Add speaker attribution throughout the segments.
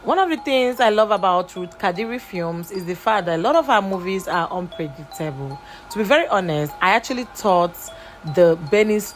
Speaker 1: One of the things I love about Ruth Kadiri films is the fact that a lot of her movies are unpredictable. To be very honest, I actually thought Benny's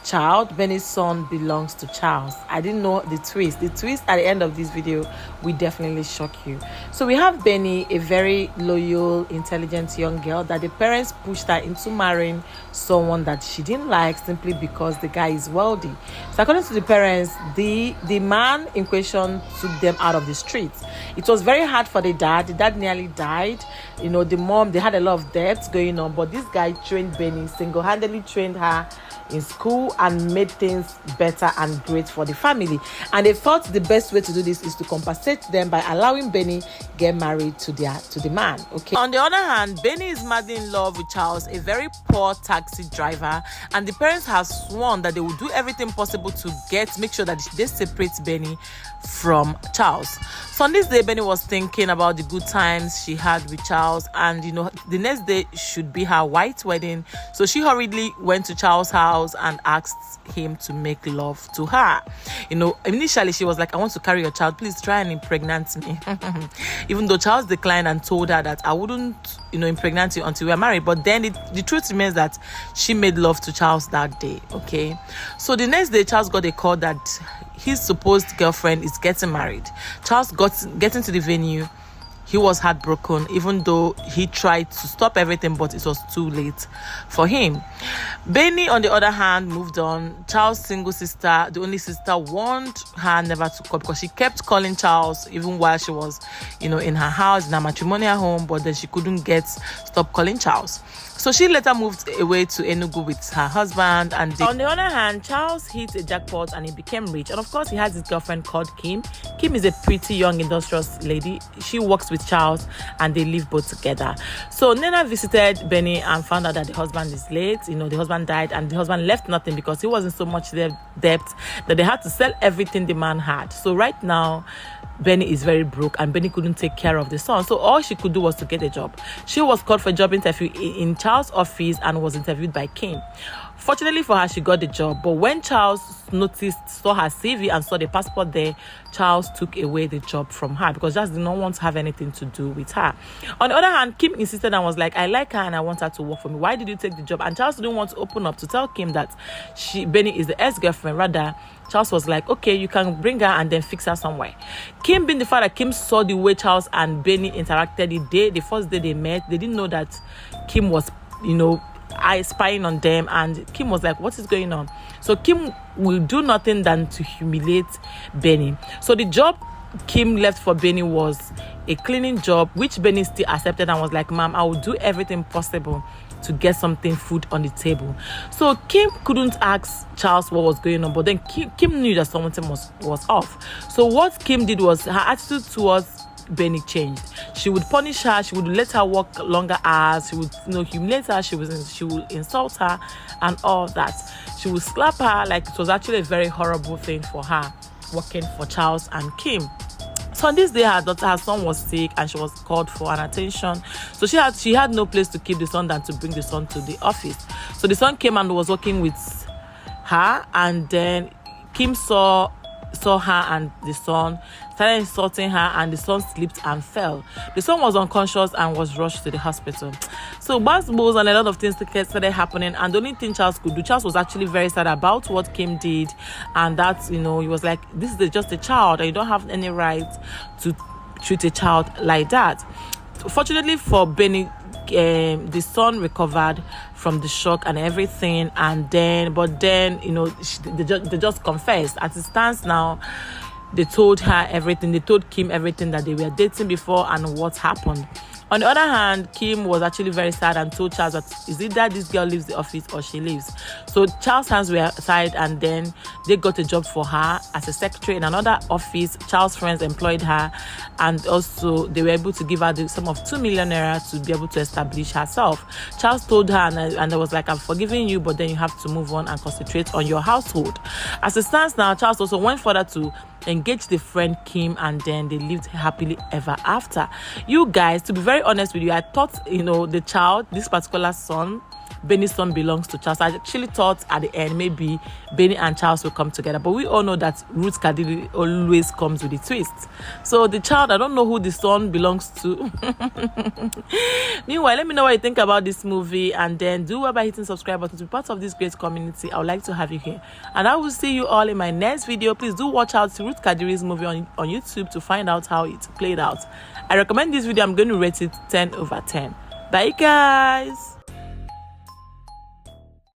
Speaker 1: son belongs to Charles. I didn't know the twist. The twist at the end of this video will definitely shock you. So we have Benny, a very loyal, intelligent young girl that the parents pushed her into marrying someone that she didn't like simply because the guy is wealthy. So according to the parents, the man in question took them out of the streets. It was very hard for the dad. The dad nearly died. You know, the mom, they had a lot of debts going on, but this guy trained Benny, single-handedly trained her in school and made things better and great for the family. And they thought the best way to do this is to compensate them by allowing Benny get married to the man. Okay. On the other hand, Benny is madly in love with Charles, a very poor taxi driver, and the parents have sworn that they will do everything possible to make sure that they separate Benny from Charles. So on this day, Benny was thinking about the good times she had with Charles, and the next day should be her white wedding. So she hurriedly went to Charles' house and asked him to make love to her. Initially she was like, I want to carry your child, please try and impregnate me. Even though Charles declined and told her that I wouldn't impregnate you until we are married. But then the truth remains that she made love to Charles that day. Okay, so the next day Charles got a call that his supposed girlfriend is getting married. Charles getting to the venue. He was heartbroken, even though he tried to stop everything, but it was too late for him. Benny, on the other hand, moved on. Charles' single sister, the only sister, warned her never to call because she kept calling Charles even while she was, in her house, in her matrimonial home, but then she couldn't stop calling Charles. So she later moved away to Enugu with her husband. And on the other hand, Charles hit a jackpot and he became rich. And of course, he has his girlfriend called Kim. Kim is a pretty young, industrious lady. She works with Charles and they live both together. So Nena visited Benny and found out that the husband is late. The husband died and the husband left nothing because he was in so much debt that they had to sell everything the man had. So right now, Benny is very broke and Benny couldn't take care of the son. So all she could do was to get a job. She was called for a job interview in Charles' office and was interviewed by Kim. Fortunately for her, she got the job. But when Charles saw her CV and saw the passport there, Charles took away the job from her because Charles did not want to have anything to do with her. On the other hand, Kim insisted and was like, I like her and I want her to work for me. Why did you take the job? And Charles didn't want to open up to tell Kim that Benny is the ex-girlfriend. Rather, Charles was like, okay, you can bring her and then fix her somewhere. Kim, being the fact that Kim saw the way Charles and Benny interacted the first day they met, they didn't know that Kim was, spying on them, and Kim was like, what is going on? So Kim will do nothing than to humiliate Benny. So the job Kim left for Benny was a cleaning job, which Benny still accepted and was like, ma'am, I will do everything possible to get food on the table. So Kim couldn't ask Charles what was going on, but then Kim knew that something was off. So what Kim did was her attitude towards Benny changed. She would punish her, she would let her work longer hours, she would humiliate her, she would insult her and all that. She would slap her. Like, it was actually a very horrible thing for her working for Charles and Kim. So on this day, her son was sick and she was called for an attention. So she had no place to keep the son than to bring the son to the office. So the son came and was working with her, and then Kim saw her and the son, started insulting her, and the son slipped and fell. The son was unconscious and was rushed to the hospital. So basketballs and a lot of things started happening, and the only thing Charles could do, Charles was actually very sad about what Kim did, and that, he was like, this is just a child and you don't have any right to treat a child like that. Fortunately for Benny, the son recovered from the shock and everything, and then they just confessed. As it stands now, they told her everything. They told Kim everything, that they were dating before and what happened. On the other hand, Kim was actually very sad and told Charles that is it that this girl leaves the office or she leaves. So Charles' hands were tied, and then they got a job for her as a secretary in another office. Charles' friends employed her, and also they were able to give her the sum of 2 million naira to be able to establish herself. Charles told her, and I was like, I'm forgiving you, but then you have to move on and concentrate on your household. As it stands now, Charles also went further to engage the friend Kim, and then they lived happily ever after. You guys, to be very honest with you, I thought, the child, this particular son, Benny's son belongs to Charles. I actually thought at the end maybe Benny and Charles will come together, but we all know that Ruth Kadiri always comes with a twist. So the child, I don't know who the son belongs to. Meanwhile, let me know what you think about this movie, and then do well by hitting subscribe button to be part of this great community. I would like to have you here, and I will see you all in my next video. Please do watch out to Ruth Kadiri's movie on YouTube to find out how it played out. I recommend this video. I'm going to rate it 10/10. Bye guys.